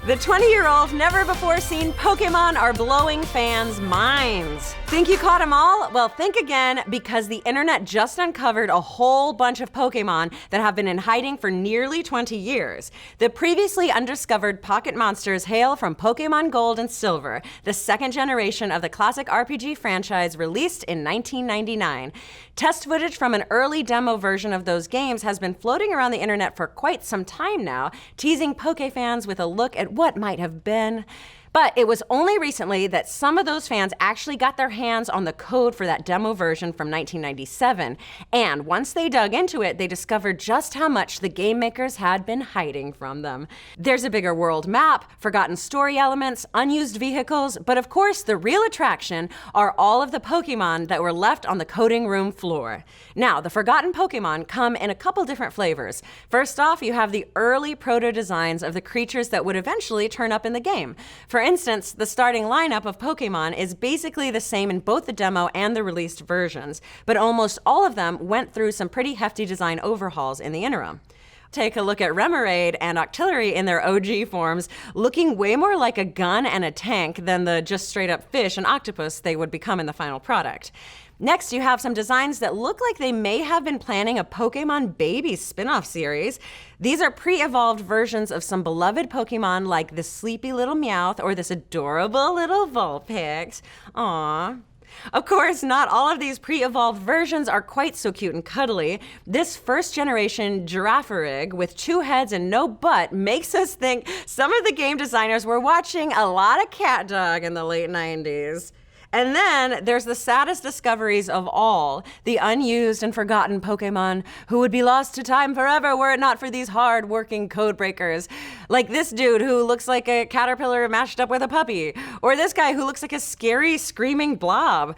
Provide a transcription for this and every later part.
The 20-year-old, never-before-seen Pokémon are blowing fans' minds. Think you caught them all? Well, think again, because the internet just uncovered a whole bunch of Pokémon that have been in hiding for nearly 20 years. The previously undiscovered pocket monsters hail from Pokémon Gold and Silver, the second generation of the classic RPG franchise released in 1999. Test footage from an early demo version of those games has been floating around the internet for quite some time now, teasing Poké fans with a look at what might have been. But it was only recently that some of those fans actually got their hands on the code for that demo version from 1997. And once they dug into it, they discovered just how much the game makers had been hiding from them. There's a bigger world map, forgotten story elements, unused vehicles, but of course the real attraction are all of the Pokémon that were left on the coding room floor. Now, the forgotten Pokémon come in a couple different flavors. First off, you have the early proto-designs of the creatures that would eventually turn up in the game. For instance, the starting lineup of Pokémon is basically the same in both the demo and the released versions, but almost all of them went through some pretty hefty design overhauls in the interim. Take a look at Remoraid and Octillery in their OG forms, looking way more like a gun and a tank than the just straight up fish and octopus they would become in the final product. Next, you have some designs that look like they may have been planning a Pokémon Baby spin-off series. These are pre-evolved versions of some beloved Pokémon like the sleepy little Meowth or this adorable little Vulpix. Aww. Of course, not all of these pre-evolved versions are quite so cute and cuddly. This first-generation Girafarig with 2 heads and no butt makes us think some of the game designers were watching a lot of Cat Dog in the late 90s. And then there's the saddest discoveries of all, the unused and forgotten Pokémon who would be lost to time forever were it not for these hard-working code breakers. Like this dude who looks like a caterpillar mashed up with a puppy, or this guy who looks like a scary, screaming blob.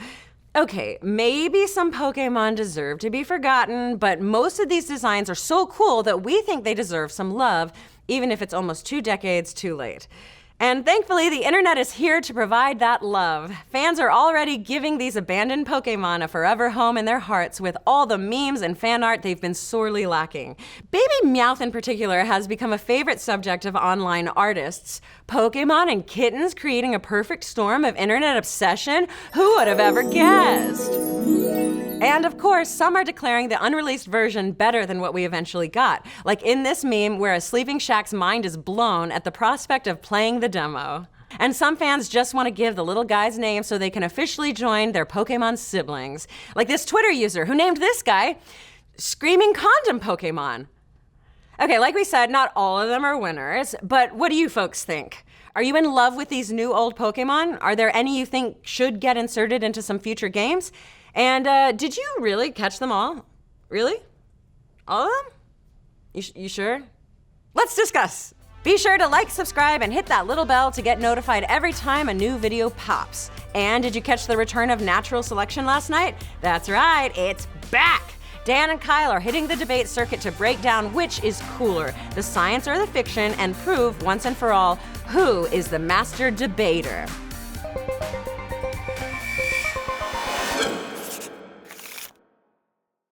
Okay, maybe some Pokémon deserve to be forgotten, but most of these designs are so cool that we think they deserve some love, even if it's almost 2 decades too late. And thankfully, the internet is here to provide that love. Fans are already giving these abandoned Pokémon a forever home in their hearts with all the memes and fan art they've been sorely lacking. Baby Meowth in particular has become a favorite subject of online artists. Pokémon and kittens creating a perfect storm of internet obsession? Who would have ever guessed? And of course, some are declaring the unreleased version better than what we eventually got. Like in this meme where a sleeping Shaq's mind is blown at the prospect of playing the demo. And some fans just want to give the little guy's name so they can officially join their Pokémon siblings. Like this Twitter user who named this guy Screaming Condom Pokémon. Okay, like we said, not all of them are winners, but what do you folks think? Are you in love with these new old Pokémon? Are there any you think should get inserted into some future games? And did you really catch them all? Really? All of them? You sure? Let's discuss. Be sure to like, subscribe, and hit that little bell to get notified every time a new video pops. And did you catch the return of natural selection last night? That's right, it's back! Dan and Kyle are hitting the debate circuit to break down which is cooler, the science or the fiction, and prove once and for all who is the master debater.